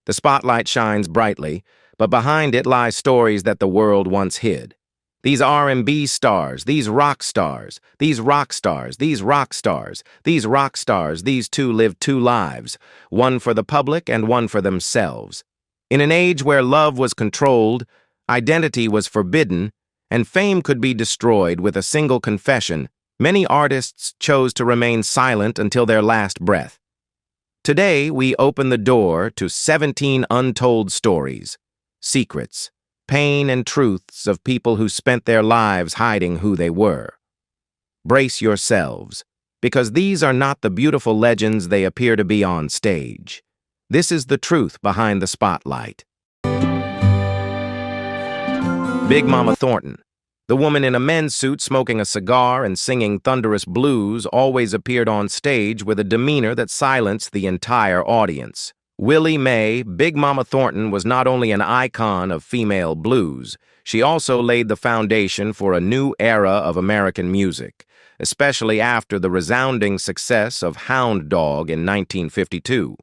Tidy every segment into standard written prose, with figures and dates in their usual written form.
The spotlight shines brightly, but behind it lie stories that the world once hid. These R&B stars, these rock stars, these rock stars, these rock stars, these rock stars, these two lived two lives, one for the public and one for themselves. In an age where love was controlled, identity was forbidden, and fame could be destroyed with a single confession, many artists chose to remain silent until their last breath. Today, we open the door to 17 untold stories, secrets, pain and truths of people who spent their lives hiding who they were. Brace yourselves, because these are not the beautiful legends they appear to be on stage. This is the truth behind the spotlight. Big Mama Thornton, the woman in a men's suit smoking a cigar and singing thunderous blues, always appeared on stage with a demeanor that silenced the entire audience. Willie Mae, Big Mama Thornton was not only an icon of female blues, she also laid the foundation for a new era of American music, especially after the resounding success of Hound Dog in 1952.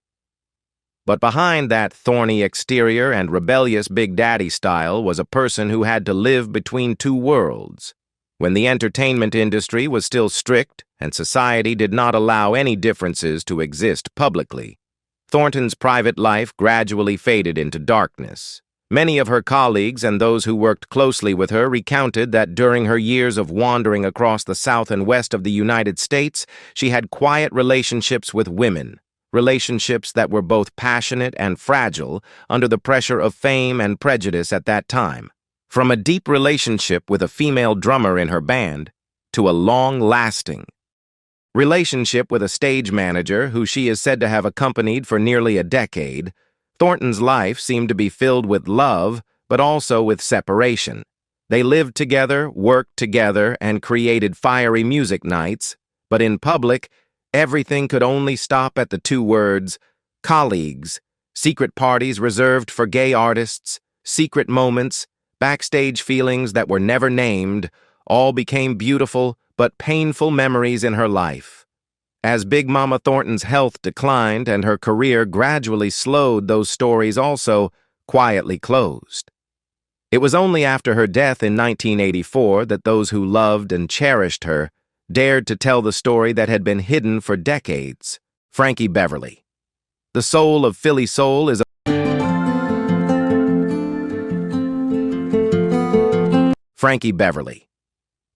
But behind that thorny exterior and rebellious Big Daddy style was a person who had to live between two worlds. When the entertainment industry was still strict and society did not allow any differences to exist publicly, Thornton's private life gradually faded into darkness. Many of her colleagues and those who worked closely with her recounted that during her years of wandering across the South and West of the United States, she had quiet relationships with women, relationships that were both passionate and fragile under the pressure of fame and prejudice at that time. From a deep relationship with a female drummer in her band to a long-lasting relationship with a stage manager who she is said to have accompanied for nearly a decade, Thornton's life seemed to be filled with love, but also with separation. They lived together, worked together, and created fiery music nights, but in public, everything could only stop at the two words, colleagues, secret parties reserved for gay artists, secret moments, backstage feelings that were never named, all became beautiful but painful memories in her life. As Big Mama Thornton's health declined and her career gradually slowed, those stories also quietly closed. It was only after her death in 1984 that those who loved and cherished her dared to tell the story that had been hidden for decades. Frankie Beverly. The soul of Philly soul is Frankie Beverly.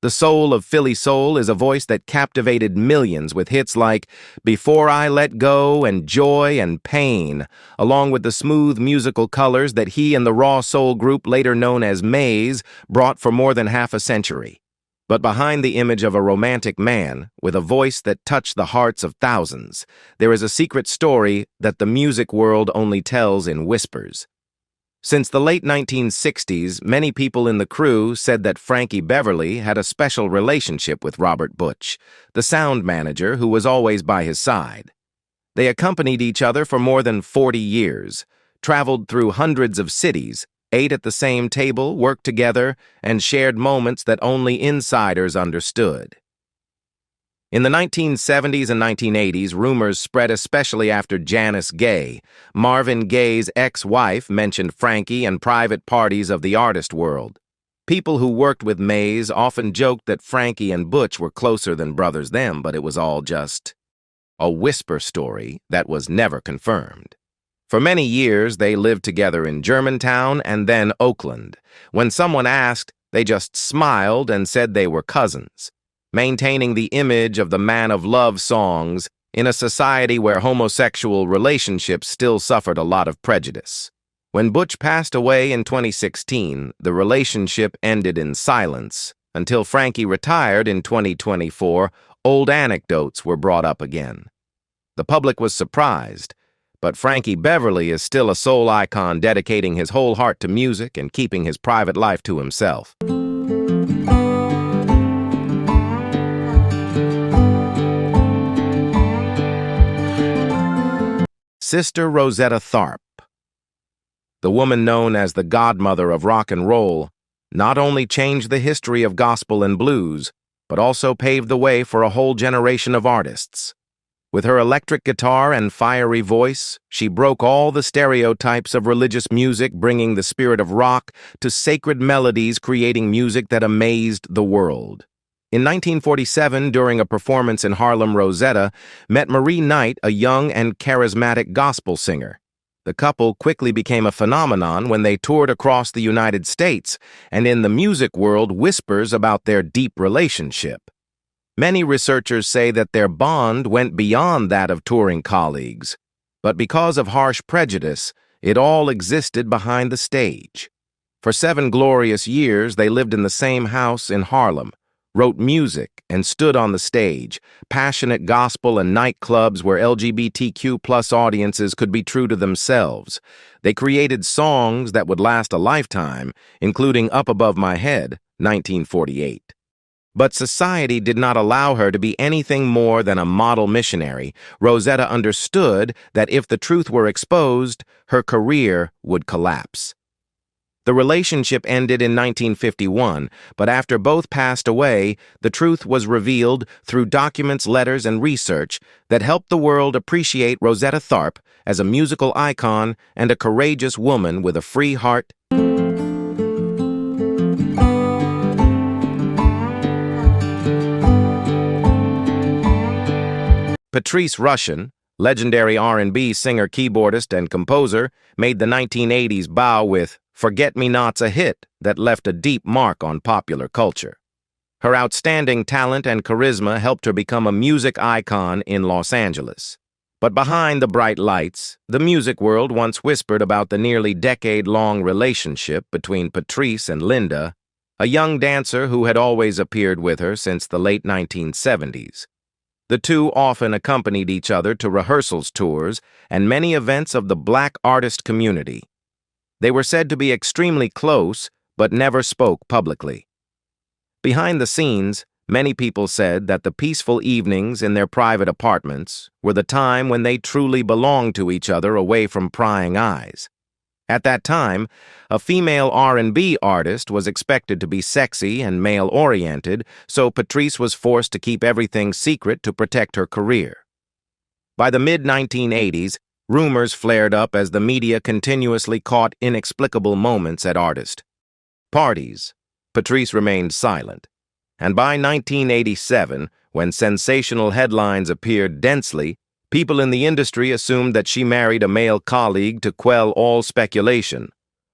The soul of Philly soul is a voice that captivated millions with hits like Before I Let Go and Joy and Pain, along with the smooth musical colors that he and the raw soul group later known as Maze brought for more than half a century. But behind the image of a romantic man, with a voice that touched the hearts of thousands, there is a secret story that the music world only tells in whispers. Since the late 1960s, many people in the crew said that Frankie Beverly had a special relationship with Robert Butch, the sound manager who was always by his side. They accompanied each other for more than 40 years, traveled through hundreds of cities, ate at the same table, worked together, and shared moments that only insiders understood. In the 1970s and 1980s, rumors spread especially after Janice Gaye, Marvin Gaye's ex-wife, mentioned Frankie in private parties of the artist world. People who worked with Maze often joked that Frankie and Butch were closer than brothers them, but it was all just a whisper story that was never confirmed. For many years, they lived together in Germantown and then Oakland. When someone asked, they just smiled and said they were cousins, maintaining the image of the man of love songs in a society where homosexual relationships still suffered a lot of prejudice. When Butch passed away in 2016, the relationship ended in silence. Until Frankie retired in 2024, old anecdotes were brought up again. The public was surprised, but Frankie Beverly is still a soul icon, dedicating his whole heart to music and keeping his private life to himself. Sister Rosetta Tharpe. The woman known as the godmother of rock and roll not only changed the history of gospel and blues, but also paved the way for a whole generation of artists. With her electric guitar and fiery voice, she broke all the stereotypes of religious music, bringing the spirit of rock to sacred melodies, creating music that amazed the world. In 1947, during a performance in Harlem, Rosetta met Marie Knight, a young and charismatic gospel singer. The couple quickly became a phenomenon when they toured across the United States, and in the music world, whispers about their deep relationship. Many researchers say that their bond went beyond that of touring colleagues, but because of harsh prejudice, it all existed behind the stage. For 7 glorious years, they lived in the same house in Harlem, wrote music, and stood on the stage, passionate gospel and nightclubs where LGBTQ+ audiences could be true to themselves. They created songs that would last a lifetime, including Up Above My Head, 1948. But society did not allow her to be anything more than a model missionary. Rosetta understood that if the truth were exposed, her career would collapse. The relationship ended in 1951, but after both passed away, the truth was revealed through documents, letters, and research that helped the world appreciate Rosetta Tharpe as a musical icon and a courageous woman with a free heart. Patrice Rushen, legendary R&B singer, keyboardist, and composer, made the 1980s bow with Forget-Me-Not's, a hit that left a deep mark on popular culture. Her outstanding talent and charisma helped her become a music icon in Los Angeles. But behind the bright lights, the music world once whispered about the nearly decade-long relationship between Patrice and Linda, a young dancer who had always appeared with her since the late 1970s. The two often accompanied each other to rehearsals tours and many events of the Black artist community. They were said to be extremely close, but never spoke publicly. Behind the scenes, many people said that the peaceful evenings in their private apartments were the time when they truly belonged to each other away from prying eyes. At that time, a female R&B artist was expected to be sexy and male-oriented, so Patrice was forced to keep everything secret to protect her career. By the mid-1980s, rumors flared up as the media continuously caught inexplicable moments at artist parties. Patrice remained silent, and by 1987, when sensational headlines appeared densely, people in the industry assumed that she married a male colleague to quell all speculation.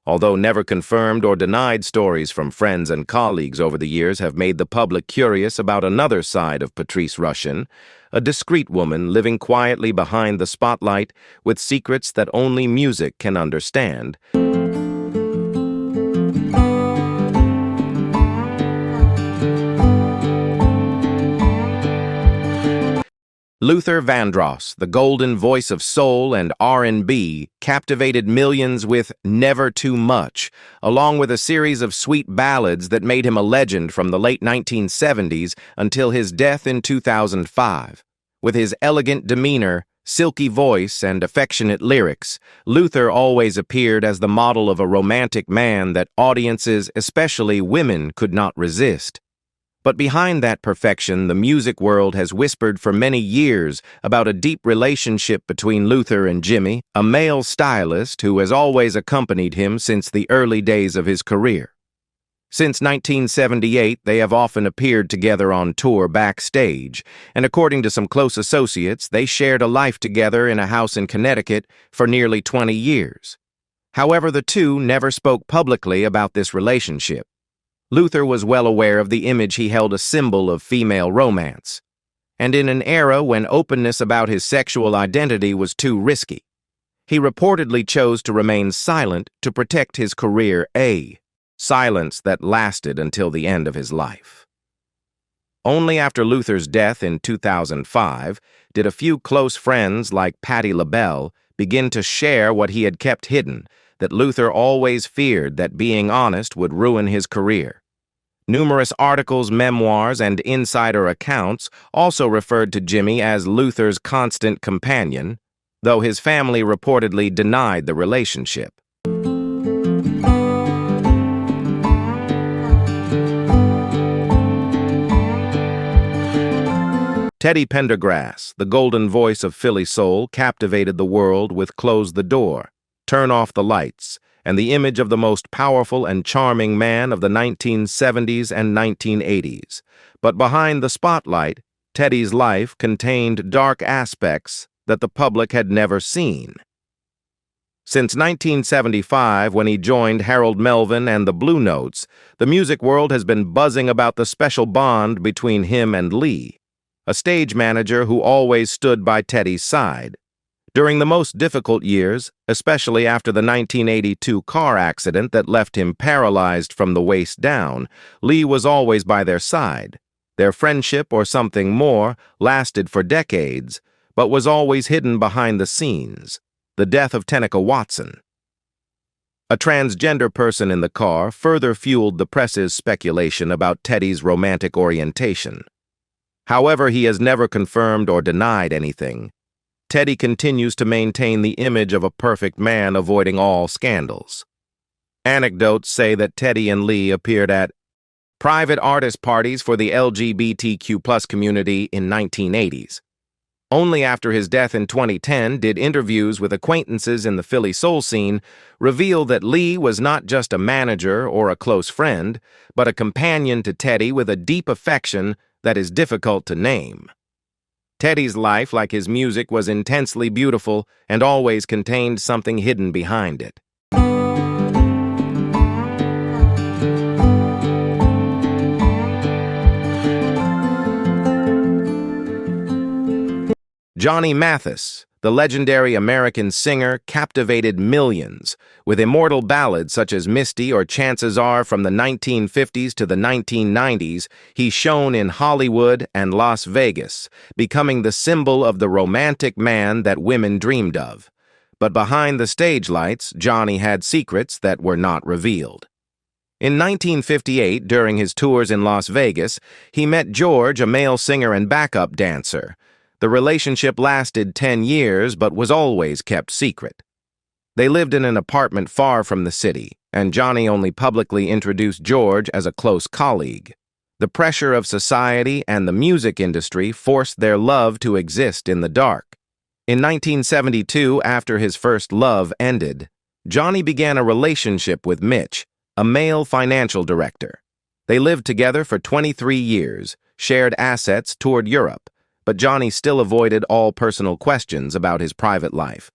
Although never confirmed or denied, stories from friends and colleagues over the years have made the public curious about another side of Patrice Rushen, a discreet woman living quietly behind the spotlight with secrets that only music can understand. Luther Vandross, the golden voice of soul and R&B, captivated millions with Never Too Much, along with a series of sweet ballads that made him a legend from the late 1970s until his death in 2005. With his elegant demeanor, silky voice, and affectionate lyrics, Luther always appeared as the model of a romantic man that audiences, especially women, could not resist. But behind that perfection, the music world has whispered for many years about a deep relationship between Luther and Jimmy, a male stylist who has always accompanied him since the early days of his career. Since 1978, they have often appeared together on tour backstage, and according to some close associates, they shared a life together in a house in Connecticut for nearly 20 years. However, the two never spoke publicly about this relationship. Luther was well aware of the image he held a symbol of female romance, and in an era when openness about his sexual identity was too risky, he reportedly chose to remain silent to protect his career, a silence that lasted until the end of his life. Only after Luther's death in 2005 did a few close friends like Patti LaBelle begin to share what he had kept hidden, that Luther always feared that being honest would ruin his career. Numerous articles, memoirs, and insider accounts also referred to Jimmy as Luther's constant companion, though his family reportedly denied the relationship. Teddy Pendergrass, the golden voice of Philly soul, captivated the world with Close the Door, Turn Off the Lights, and the image of the most powerful and charming man of the 1970s and 1980s. But behind the spotlight, Teddy's life contained dark aspects that the public had never seen. Since 1975, when he joined Harold Melvin and the Blue Notes, the music world has been buzzing about the special bond between him and Lee, a stage manager who always stood by Teddy's side. During the most difficult years, especially after the 1982 car accident that left him paralyzed from the waist down, Lee was always by their side. Their friendship, or something more, lasted for decades, but was always hidden behind the scenes. The death of Tenica Watson, a transgender person in the car, further fueled the press's speculation about Teddy's romantic orientation. However, he has never confirmed or denied anything. Teddy continues to maintain the image of a perfect man avoiding all scandals. Anecdotes say that Teddy and Lee appeared at private artist parties for the LGBTQ+ community in 1980s. Only after his death in 2010 did interviews with acquaintances in the Philly soul scene reveal that Lee was not just a manager or a close friend, but a companion to Teddy with a deep affection that is difficult to name. Teddy's life, like his music, was intensely beautiful and always contained something hidden behind it. Johnny Mathis, the legendary American singer, captivated millions. With immortal ballads such as Misty or Chances Are from the 1950s to the 1990s, he shone in Hollywood and Las Vegas, becoming the symbol of the romantic man that women dreamed of. But behind the stage lights, Johnny had secrets that were not revealed. In 1958, during his tours in Las Vegas, he met George, a male singer and backup dancer. The relationship lasted 10 years, but was always kept secret. They lived in an apartment far from the city, and Johnny only publicly introduced George as a close colleague. The pressure of society and the music industry forced their love to exist in the dark. In 1972, after his first love ended, Johnny began a relationship with Mitch, a male financial director. They lived together for 23 years, shared assets, toured Europe, but Johnny still avoided all personal questions about his private life.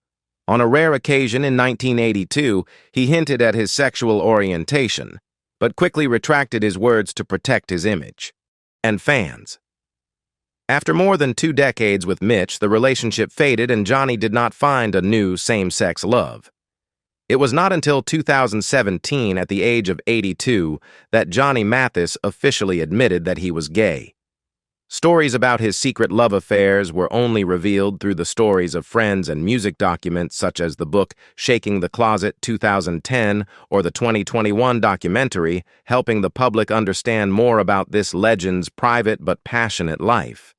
On a rare occasion in 1982, he hinted at his sexual orientation, but quickly retracted his words to protect his image and fans. After more than 2 decades with Mitch, the relationship faded and Johnny did not find a new same-sex love. It was not until 2017, at the age of 82, that Johnny Mathis officially admitted that he was gay. Stories about his secret love affairs were only revealed through the stories of friends and music documents such as the book Shaking the Closet 2010 or the 2021 documentary, helping the public understand more about this legend's private but passionate life.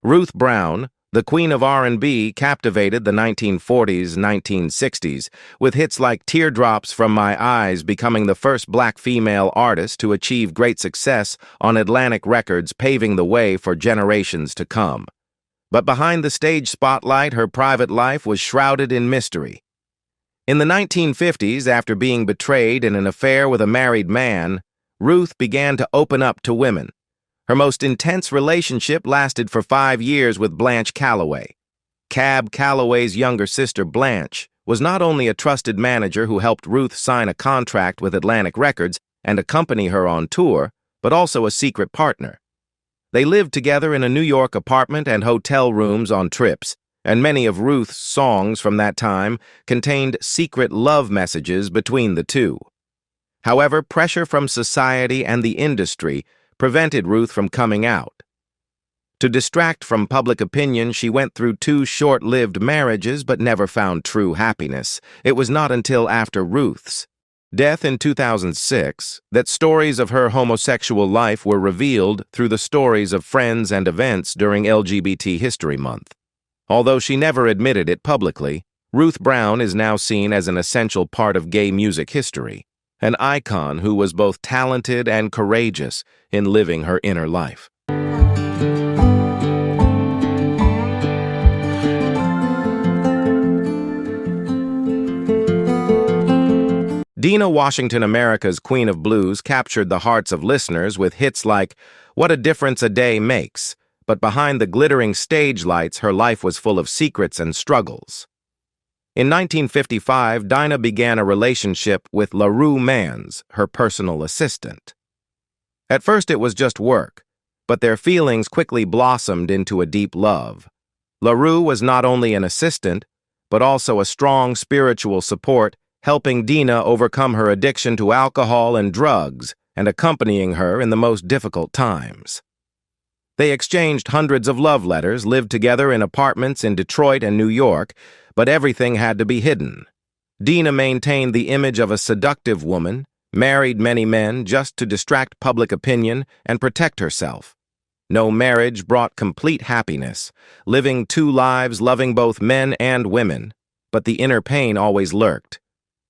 Ruth Brown, the queen of R&B, captivated the 1940s, 1960s, with hits like Teardrops from My Eyes becoming the first black female artist to achieve great success on Atlantic Records, paving the way for generations to come. But behind the stage spotlight, her private life was shrouded in mystery. In the 1950s, after being betrayed in an affair with a married man, Ruth began to open up to women. Her most intense relationship lasted for 5 years with Blanche Calloway. Cab Calloway's younger sister, Blanche, was not only a trusted manager who helped Ruth sign a contract with Atlantic Records and accompany her on tour, but also a secret partner. They lived together in a New York apartment and hotel rooms on trips, and many of Ruth's songs from that time contained secret love messages between the two. However, pressure from society and the industry prevented Ruth from coming out. To distract from public opinion, she went through 2 short-lived marriages but never found true happiness. It was not until after Ruth's death in 2006 that stories of her homosexual life were revealed through the stories of friends and events during LGBT History Month. Although she never admitted it publicly, Ruth Brown is now seen as an essential part of gay music history, an icon who was both talented and courageous in living her inner life. Dinah Washington, America's Queen of Blues, captured the hearts of listeners with hits like What a Difference a Day Makes, but behind the glittering stage lights, her life was full of secrets and struggles. In 1955, Dinah began a relationship with LaRue Mans, her personal assistant. At first it was just work, but their feelings quickly blossomed into a deep love. LaRue was not only an assistant, but also a strong spiritual support, helping Dinah overcome her addiction to alcohol and drugs and accompanying her in the most difficult times. They exchanged hundreds of love letters, lived together in apartments in Detroit and New York, but everything had to be hidden. Dinah maintained the image of a seductive woman, married many men just to distract public opinion and protect herself. No marriage brought complete happiness, living two lives loving both men and women, but the inner pain always lurked.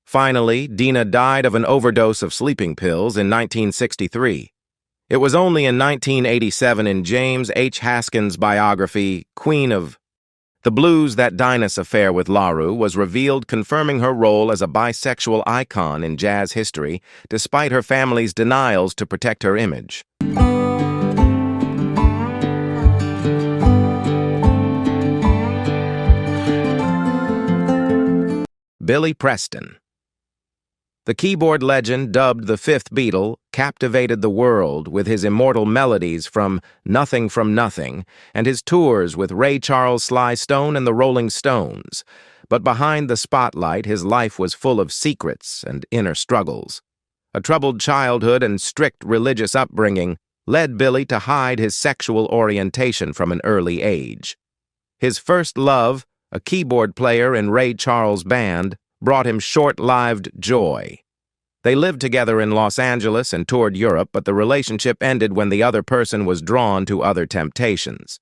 Finally, Dinah died of an overdose of sleeping pills in 1963. It was only in 1987 in James H. Haskins' biography, Queen of the Blues, that Dinah's affair with LaRue was revealed, confirming her role as a bisexual icon in jazz history, despite her family's denials to protect her image. Billy Preston. The keyboard legend, dubbed the Fifth Beatle, captivated the world with his immortal melodies from Nothing and his tours with Ray Charles, Sly Stone, and the Rolling Stones. But behind the spotlight, his life was full of secrets and inner struggles. A troubled childhood and strict religious upbringing led Billy to hide his sexual orientation from an early age. His first love, a keyboard player in Ray Charles' band, brought him short-lived joy. They lived together in Los Angeles and toured Europe, but the relationship ended when the other person was drawn to other temptations.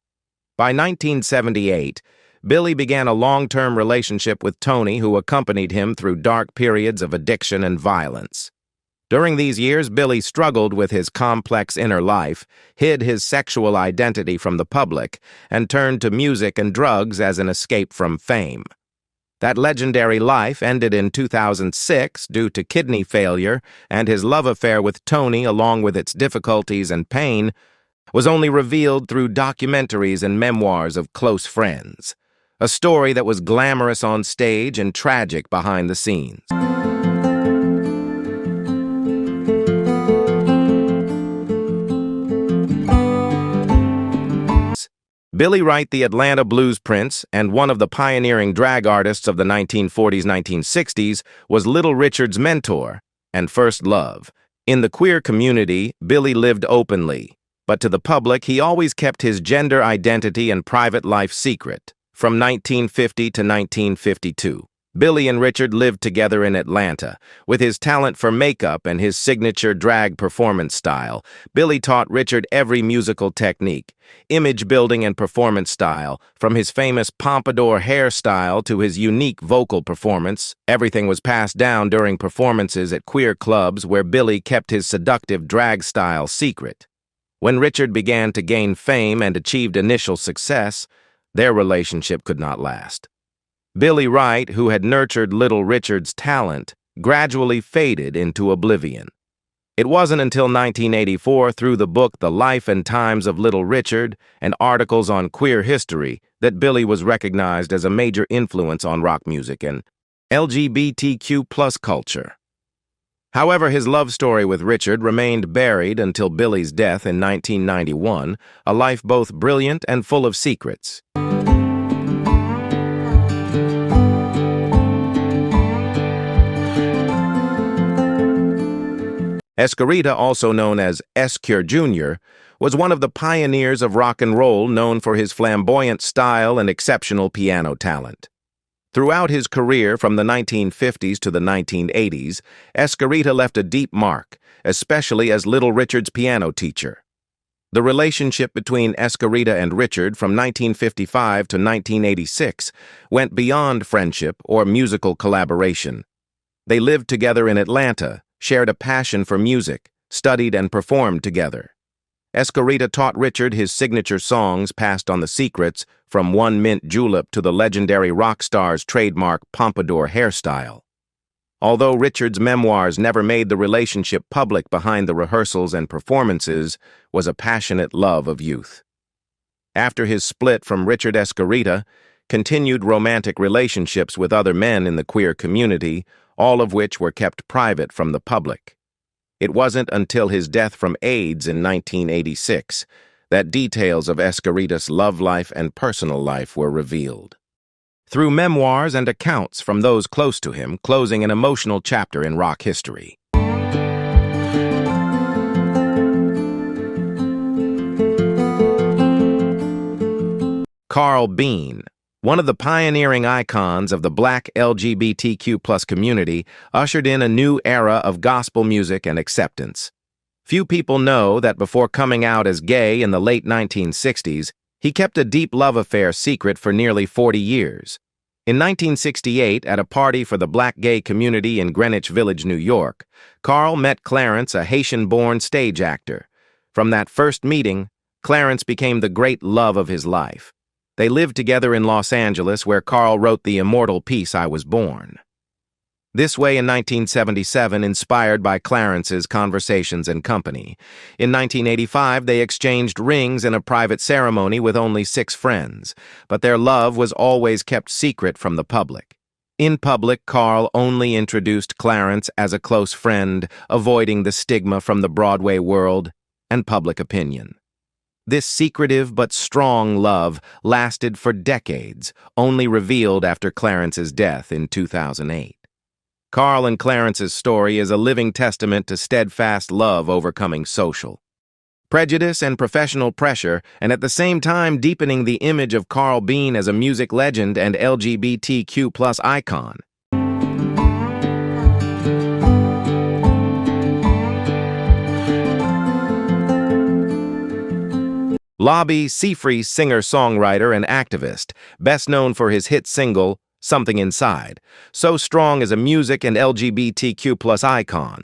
By 1978, Billy began a long-term relationship with Tony, who accompanied him through dark periods of addiction and violence. During these years, Billy struggled with his complex inner life, hid his sexual identity from the public, and turned to music and drugs as an escape from fame. That legendary life ended in 2006 due to kidney failure, and his love affair with Tony, along with its difficulties and pain, was only revealed through documentaries and memoirs of close friends. A story that was glamorous on stage and tragic behind the scenes. Billy Wright, the Atlanta blues prince and one of the pioneering drag artists of the 1940s-1960s, was Little Richard's mentor and first love. In the queer community, Billy lived openly, but to the public, he always kept his gender identity and private life secret. From 1950 to 1952, Billy and Richard lived together in Atlanta. With his talent for makeup and his signature drag performance style, Billy taught Richard every musical technique, image building and performance style. From his famous pompadour hairstyle to his unique vocal performance, everything was passed down during performances at queer clubs where Billy kept his seductive drag style secret. When Richard began to gain fame and achieved initial success, their relationship could not last. Billy Wright, who had nurtured Little Richard's talent, gradually faded into oblivion. It wasn't until 1984, through the book The Life and Times of Little Richard and articles on queer history, that Billy was recognized as a major influence on rock music and LGBTQ+ culture. However, his love story with Richard remained buried until Billy's death in 1991, a life both brilliant and full of secrets. Escarita, also known as Escure Jr., was one of the pioneers of rock and roll, known for his flamboyant style and exceptional piano talent. Throughout his career from the 1950s to the 1980s, Escarita left a deep mark, especially as Little Richard's piano teacher. The relationship between Escarita and Richard from 1955 to 1986 went beyond friendship or musical collaboration. They lived together in Atlanta, shared a passion for music, studied and performed together. Escarita taught Richard his signature songs passed on the secrets from One Mint Julep to the legendary rock star's trademark pompadour hairstyle. Although Richard's memoirs never made the relationship public behind the rehearsals and performances, was a passionate love of youth. After his split from Richard Escarita, continued romantic relationships with other men in the queer community, all of which were kept private from the public. It wasn't until his death from AIDS in 1986 that details of Escarita's love life and personal life were revealed. Through memoirs and accounts from those close to him, closing an emotional chapter in rock history. Carl Bean, one of the pioneering icons of the Black LGBTQ+ community, ushered in a new era of gospel music and acceptance. Few people know that before coming out as gay in the late 1960s, he kept a deep love affair secret for nearly 40 years. In 1968, at a party for the Black gay community in Greenwich Village, New York, Carl met Clarence, a Haitian-born stage actor. From that first meeting, Clarence became the great love of his life. They lived together in Los Angeles, where Carl wrote the immortal piece I Was Born. This Way in 1977, inspired by Clarence's Conversations and Company. In 1985, they exchanged rings in a private ceremony with only 6 friends, but their love was always kept secret from the public. In public, Carl only introduced Clarence as a close friend, avoiding the stigma from the Broadway world and public opinion. This secretive but strong love lasted for decades, only revealed after Clarence's death in 2008. Carl and Clarence's story is a living testament to steadfast love overcoming social prejudice and professional pressure, and at the same time deepening the image of Carl Bean as a music legend and LGBTQ+ icon. Lobby Seafree, singer-songwriter and activist, best known for his hit single, Something Inside, so strong as a music and LGBTQ+ icon.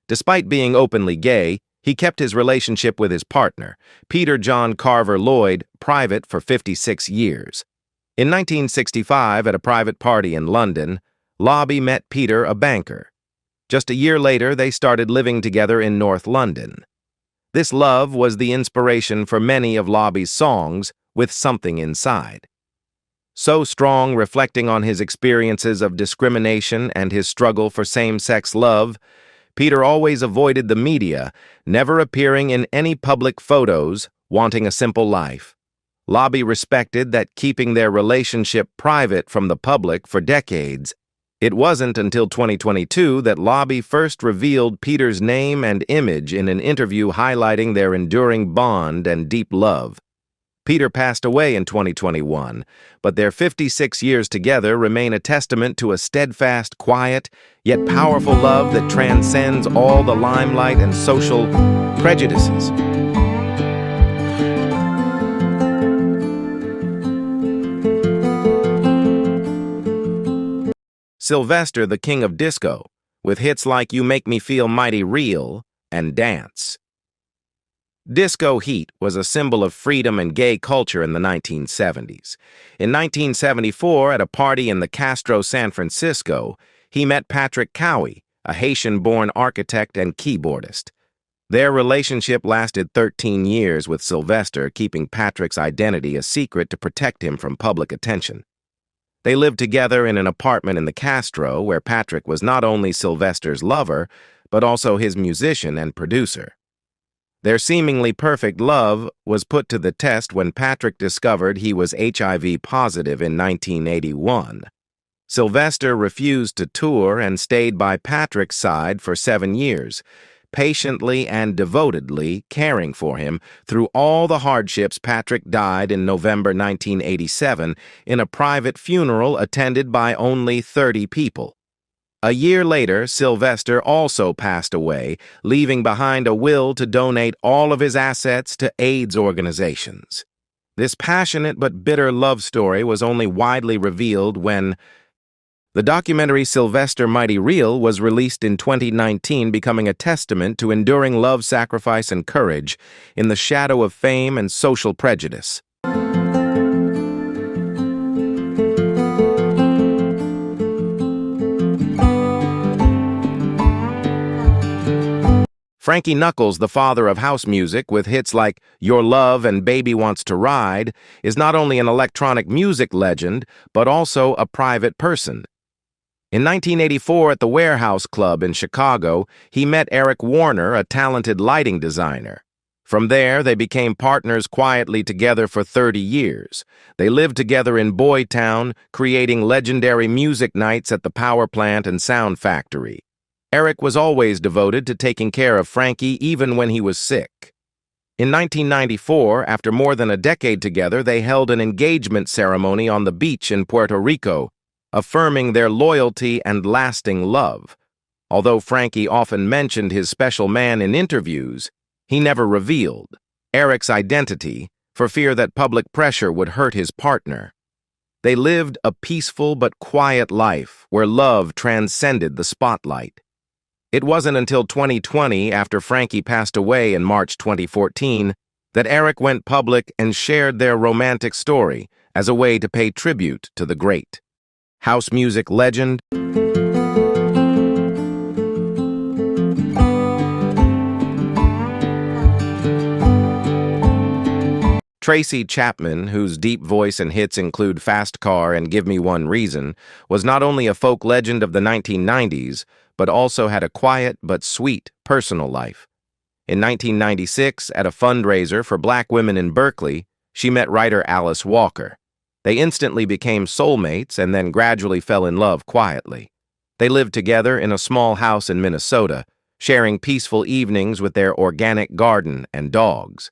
Despite being openly gay, he kept his relationship with his partner, Peter John Carver Lloyd, private for 56 years. In 1965, at a private party in London, Lobby met Peter, a banker. Just a year later, they started living together in North London. This love was the inspiration for many of Lobby's songs, with Something Inside. So strong, reflecting on his experiences of discrimination and his struggle for same-sex love, Peter always avoided the media, never appearing in any public photos, wanting a simple life. Lobby respected that, keeping their relationship private from the public for decades. It wasn't until 2022 that Lobby first revealed Peter's name and image in an interview highlighting their enduring bond and deep love. Peter passed away in 2021, but their 56 years together remain a testament to a steadfast, quiet, yet powerful love that transcends all the limelight and social prejudices. Sylvester, the King of Disco, with hits like You Make Me Feel Mighty Real and Dance. Disco heat was a symbol of freedom and gay culture in the 1970s. In 1974, at a party in the Castro, San Francisco, he met Patrick Cowie, a Haitian-born architect and keyboardist. Their relationship lasted 13 years, with Sylvester keeping Patrick's identity a secret to protect him from public attention. They lived together in an apartment in the Castro, where Patrick was not only Sylvester's lover, but also his musician and producer. Their seemingly perfect love was put to the test when Patrick discovered he was HIV positive in 1981. Sylvester refused to tour and stayed by Patrick's side for 7 years, patiently and devotedly caring for him through all the hardships. Patrick died in November 1987 in a private funeral attended by only 30 people. A year later, Sylvester also passed away, leaving behind a will to donate all of his assets to AIDS organizations. This passionate but bitter love story was only widely revealed when the documentary Sylvester Mighty Real was released in 2019, becoming a testament to enduring love, sacrifice, and courage in the shadow of fame and social prejudice. Frankie Knuckles, the father of house music with hits like Your Love and Baby Wants to Ride, is not only an electronic music legend, but also a private person. In 1984, at the Warehouse Club in Chicago, he met Eric Warner, a talented lighting designer. From there, they became partners quietly together for 30 years. They lived together in Boytown, creating legendary music nights at the Power Plant and Sound Factory. Eric was always devoted to taking care of Frankie even when he was sick. In 1994, after more than a decade together, they held an engagement ceremony on the beach in Puerto Rico, affirming their loyalty and lasting love. Although Frankie often mentioned his special man in interviews, he never revealed Eric's identity for fear that public pressure would hurt his partner. They lived a peaceful but quiet life where love transcended the spotlight. It wasn't until 2020, after Frankie passed away in March 2014, that Eric went public and shared their romantic story as a way to pay tribute to the great house music legend. Tracy Chapman, whose deep voice and hits include Fast Car and Give Me One Reason, was not only a folk legend of the 1990s, but also had a quiet but sweet personal life. In 1996, at a fundraiser for Black women in Berkeley, she met writer Alice Walker. They instantly became soulmates and then gradually fell in love quietly. They lived together in a small house in Minnesota, sharing peaceful evenings with their organic garden and dogs.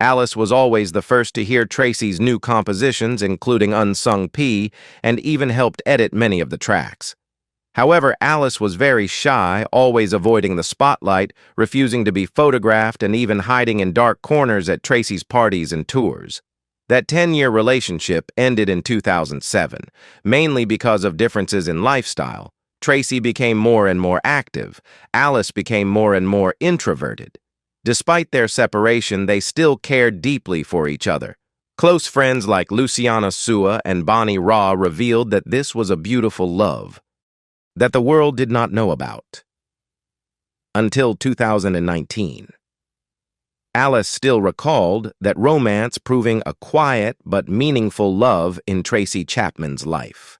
Alice was always the first to hear Tracy's new compositions, including Unsung P, and even helped edit many of the tracks. However, Alice was very shy, always avoiding the spotlight, refusing to be photographed, and even hiding in dark corners at Tracy's parties and tours. That 10-year relationship ended in 2007, mainly because of differences in lifestyle. Tracy became more and more active. Alice became more and more introverted. Despite their separation, they still cared deeply for each other. Close friends like Luciana Sua and Bonnie Raw revealed that this was a beautiful love that the world did not know about until 2019. Alice still recalled that romance proving a quiet but meaningful love in Tracy Chapman's life.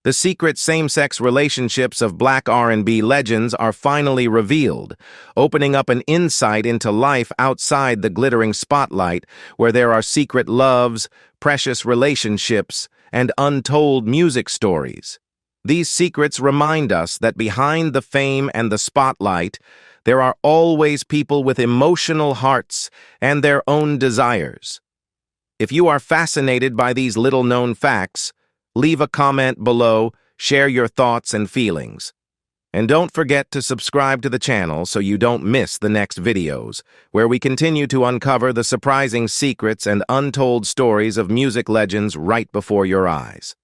The secret same-sex relationships of Black R&B legends are finally revealed, opening up an insight into life outside the glittering spotlight, where there are secret loves, precious relationships, and untold music stories. These secrets remind us that behind the fame and the spotlight, there are always people with emotional hearts and their own desires. If you are fascinated by these little-known facts, leave a comment below, share your thoughts and feelings. And don't forget to subscribe to the channel so you don't miss the next videos, where we continue to uncover the surprising secrets and untold stories of music legends right before your eyes.